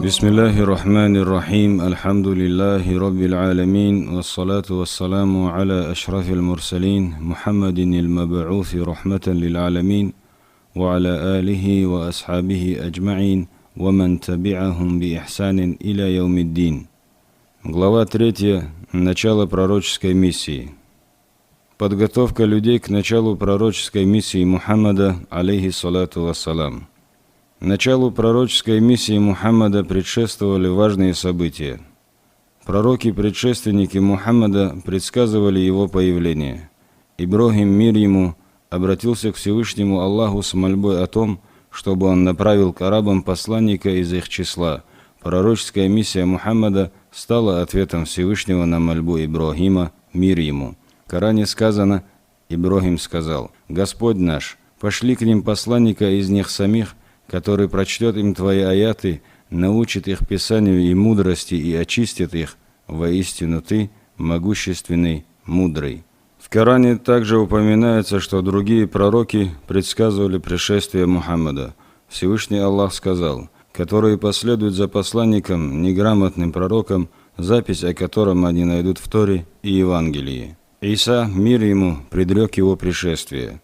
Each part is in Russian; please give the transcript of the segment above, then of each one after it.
Бисмиллахи рахмани рахим, альхамдулиллахи раббил алямин, вассалату вассаламу аля ашрафил мурсалин, Мухаммадин иль-маб'уфи рахматан лил алямин, ва аля алихи ва асхабихи аджмаин, ва ман таби'ахум би ихсанин иля яумиддин. Глава 3. Начало пророческой миссии. Подготовка людей к началу пророческой миссии Мухаммада, алейхи салату вассалам. Началу пророческой миссии Мухаммада предшествовали важные события. Пророки-предшественники Мухаммада предсказывали его появление. Ибрахим, мир ему, обратился к Всевышнему Аллаху с мольбой о том, чтобы он направил к арабам посланника из их числа. Пророческая миссия Мухаммада стала ответом Всевышнего на мольбу Ибрахима, мир ему. В Коране сказано: Ибрахим сказал: «Господь наш, пошли к ним посланника из них самих, который прочтет им Твои аяты, научит их писанию и мудрости и очистит их. Воистину Ты могущественный, мудрый». В Коране также упоминается, что другие пророки предсказывали пришествие Мухаммада. Всевышний Аллах сказал: «Которые последуют за посланником, неграмотным пророком, запись о котором они найдут в Торе и Евангелии». Иса, мир ему, предрек его пришествие.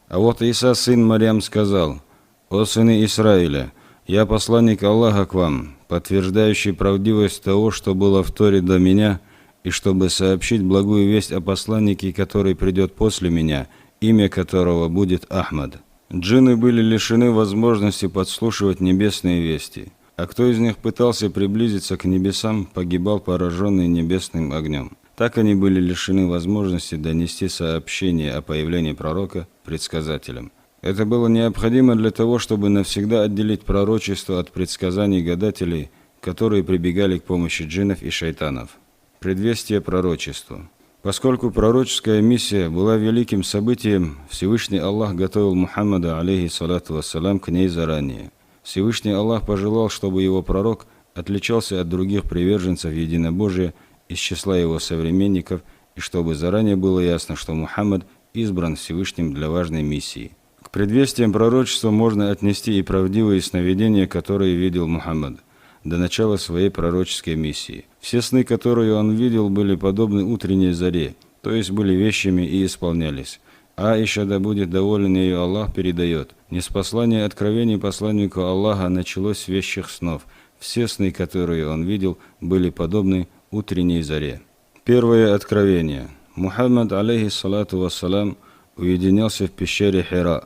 А вот Иса, сын Марьям, сказал: «О сыны Израиля, я посланник Аллаха к вам, подтверждающий правдивость того, что было в Торе до меня, и чтобы сообщить благую весть о посланнике, который придет после меня, имя которого будет Ахмад». Джинны были лишены возможности подслушивать небесные вести, а кто из них пытался приблизиться к небесам, погибал пораженный небесным огнем. Так они были лишены возможности донести сообщение о появлении пророка предсказателям. Это было необходимо для того, чтобы навсегда отделить пророчество от предсказаний гадателей, которые прибегали к помощи джиннов и шайтанов. Предвестие пророчеству. Поскольку пророческая миссия была великим событием, Всевышний Аллах готовил Мухаммада, алейхи салату вассалам, к ней заранее. Всевышний Аллах пожелал, чтобы его пророк отличался от других приверженцев единобожия из числа его современников, и чтобы заранее было ясно, что Мухаммад избран Всевышним для важной миссии. К предвестиям пророчества можно отнести и правдивые сновидения, которые видел Мухаммад до начала своей пророческой миссии. Все сны, которые он видел, были подобны утренней заре, то есть были вещами и исполнялись. Аиша, да будет доволен ею Аллах, передает: «Ниспослание откровений посланнику Аллаха началось с вещих снов. Все сны, которые он видел, были подобны утренней заре». Первое откровение. Мухаммад, алейхи салату вассалам, уединялся в пещере Хира.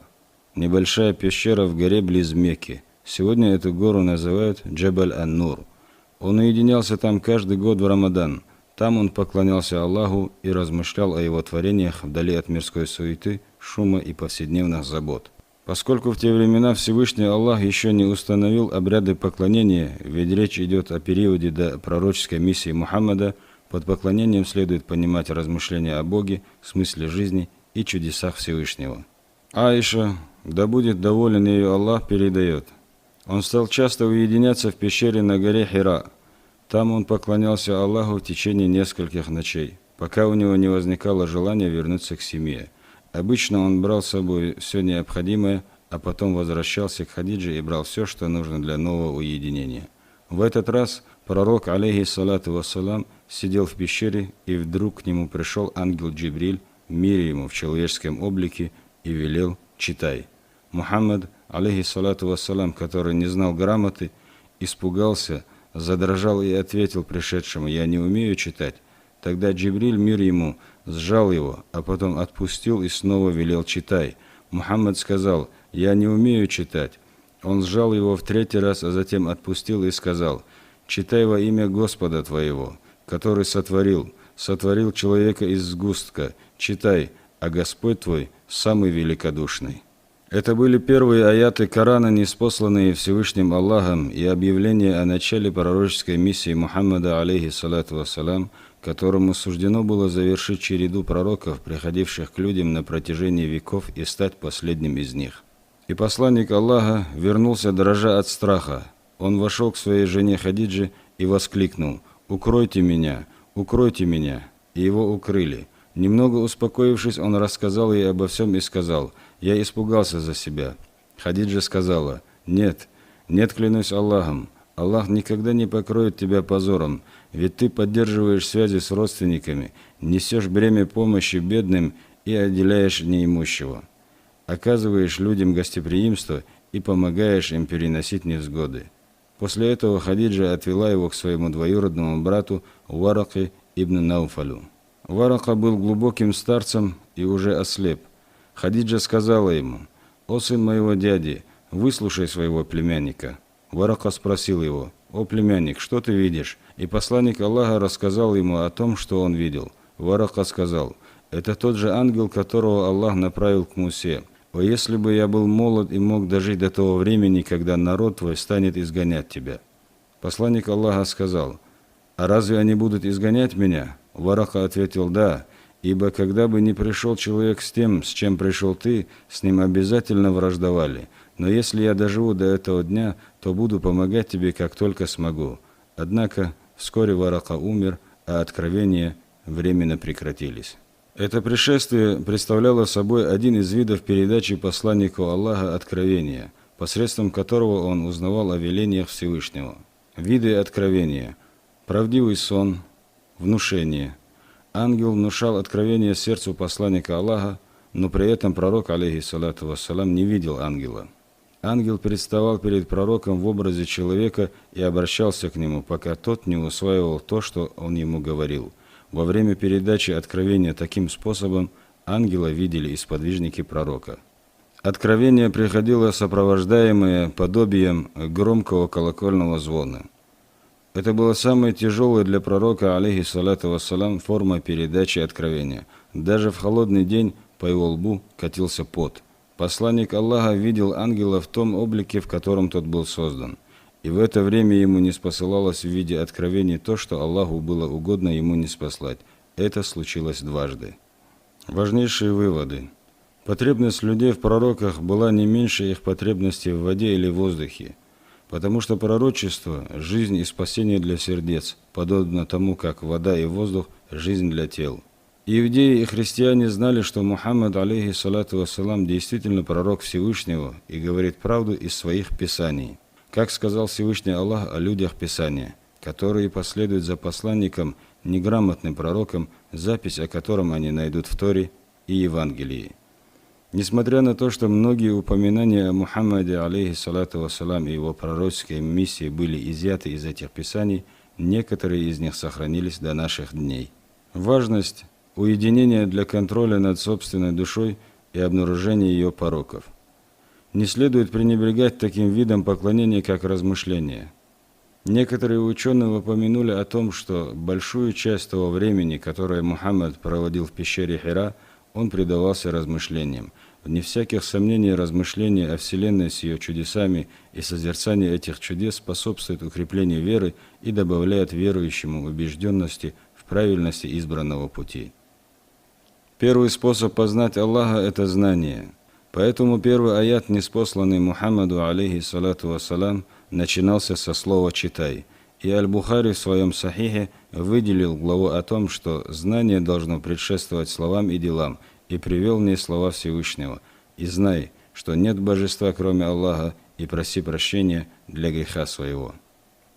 Небольшая пещера в горе близ Мекки. Сегодня эту гору называют Джабаль-ан-Нур. Он уединялся там каждый год в Рамадан. Там он поклонялся Аллаху и размышлял о его творениях вдали от мирской суеты, шума и повседневных забот. Поскольку в те времена Всевышний Аллах еще не установил обряды поклонения, ведь речь идет о периоде до пророческой миссии Мухаммада, под поклонением следует понимать размышления о Боге, смысле жизни и чудесах Всевышнего. Аиша, да будет доволен ею Аллах, передает: «Он стал часто уединяться в пещере на горе Хира. Там он поклонялся Аллаху в течение нескольких ночей, пока у него не возникало желания вернуться к семье. Обычно он брал с собой все необходимое, а потом возвращался к Хадидже и брал все, что нужно для нового уединения. В этот раз пророк, алейхи салату вассалам, сидел в пещере, и вдруг к нему пришел ангел Джибриль, мир ему, в человеческом облике, и велел: читай». Мухаммад, алейхи салату вассалам, который не знал грамоты, испугался, задрожал и ответил пришедшему: «Я не умею читать». Тогда Джибриль, мир ему, сжал его, а потом отпустил и снова велел: читай. Мухаммад сказал: «Я не умею читать». Он сжал его в третий раз, а затем отпустил и сказал: «Читай во имя Господа твоего, который сотворил человека из сгустка. Читай, а Господь твой самый великодушный». Это были первые аяты Корана, ниспосланные Всевышним Аллахом, и объявление о начале пророческой миссии Мухаммада, алейхи салату вассалам, которому суждено было завершить череду пророков, приходивших к людям на протяжении веков, и стать последним из них. И посланник Аллаха вернулся, дрожа от страха. Он вошел к своей жене Хадидже и воскликнул: «Укройте меня! Укройте меня!» И его укрыли. Немного успокоившись, он рассказал ей обо всем и сказал: «Я испугался за себя». Хадиджа сказала: «Нет, клянусь Аллахом, Аллах никогда не покроет тебя позором, ведь ты поддерживаешь связи с родственниками, несешь бремя помощи бедным и отделяешь неимущего, оказываешь людям гостеприимство и помогаешь им переносить невзгоды. После этого Хадиджа отвела его к своему двоюродному брату Вараке ибн Науфалю. Варака был глубоким старцем и уже ослеп. Хадиджа сказала ему: «О сын моего дяди, выслушай своего племянника». Варака спросил его: «О племянник, что ты видишь?» И посланник Аллаха рассказал ему о том, что он видел. Варака сказал: «Это тот же ангел, которого Аллах направил к Мусе. О, если бы я был молод и мог дожить до того времени, когда народ твой станет изгонять тебя». Посланник Аллаха сказал: «А разве они будут изгонять меня?» Варака ответил: «Да, ибо когда бы не пришел человек с тем, с чем пришел ты, с ним обязательно враждовали. Но если я доживу до этого дня, то буду помогать тебе, как только смогу». Однако вскоре Варака умер, а откровения временно прекратились. Это пришествие представляло собой один из видов передачи посланнику Аллаха откровения, посредством которого он узнавал о велениях Всевышнего. Виды откровения: правдивый сон, внушение. Ангел внушал откровение сердцу посланника Аллаха, но при этом пророк, алейхиссалату вассалам, не видел ангела. Ангел представал перед пророком в образе человека и обращался к нему, пока тот не усваивал то, что он ему говорил. Во время передачи откровения таким способом ангела видели и сподвижники пророка. Откровение приходило сопровождаемое подобием громкого колокольного звона. Это было самое тяжелое для пророка, алейхиссалату вассалам, форма передачи откровения. Даже в холодный день по его лбу катился пот. Посланник Аллаха видел ангела в том облике, в котором тот был создан. И в это время ему не спосылалось в виде откровений то, что Аллаху было угодно ему не спаслать. Это случилось дважды. Важнейшие выводы. Потребность людей в пророках была не меньше их потребности в воде или воздухе, потому что пророчество – жизнь и спасение для сердец, подобно тому, как вода и воздух – жизнь для тел. Иудеи и христиане знали, что Мухаммад, алейхиссалату вассалам, действительно пророк Всевышнего и говорит правду из своих писаний. Как сказал Всевышний Аллах о людях Писания, которые последуют за посланником, неграмотным пророком, запись о котором они найдут в Торе и Евангелии. Несмотря на то, что многие упоминания о Мухаммаде, алейхиссалату вассалам, и его пророческой миссии были изъяты из этих писаний, некоторые из них сохранились до наших дней. Важность уединения для контроля над собственной душой и обнаружения ее пороков. Не следует пренебрегать таким видом поклонения, как размышление. Некоторые ученые упомянули о том, что большую часть того времени, которое Мухаммад проводил в пещере Хира, он предавался размышлениям. Вне всяких сомнений, размышления о Вселенной с ее чудесами и созерцание этих чудес способствует укреплению веры и добавляет верующему убежденности в правильности избранного пути. Первый способ познать Аллаха – это знание. Поэтому первый аят, ниспосланный Мухаммаду, алейхиссалату вассалам, начинался со слова «читай». И Аль-Бухари в своем Сахихе выделил главу о том, что знание должно предшествовать словам и делам, и привел в ней слова Всевышнего. «И знай, что нет божества, кроме Аллаха, и проси прощения для греха своего».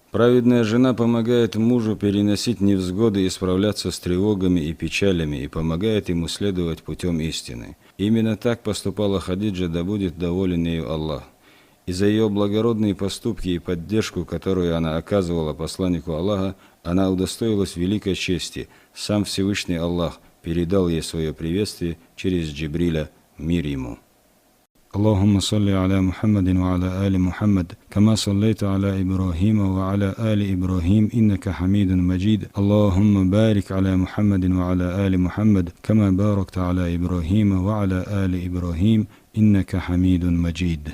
Праведная жена помогает мужу переносить невзгоды и справляться с тревогами и печалями, и помогает ему следовать путем истины. Именно так поступала Хадиджа, да будет доволен ею Аллах. И за ее благородные поступки и поддержку, которую она оказывала посланнику Аллаха, она удостоилась великой чести. Сам Всевышний Аллах передал ей свое приветствие через Джибриля, мир ему. اللهم صل على محمد وعلى آل محمد كما صليت على إبراهيم وعلى آل إبراهيم إنك حميد مجيد اللهم بارك على محمد وعلى آل محمد كما باركت على إبراهيم وعلى آل إبراهيم إنك حميد مجيد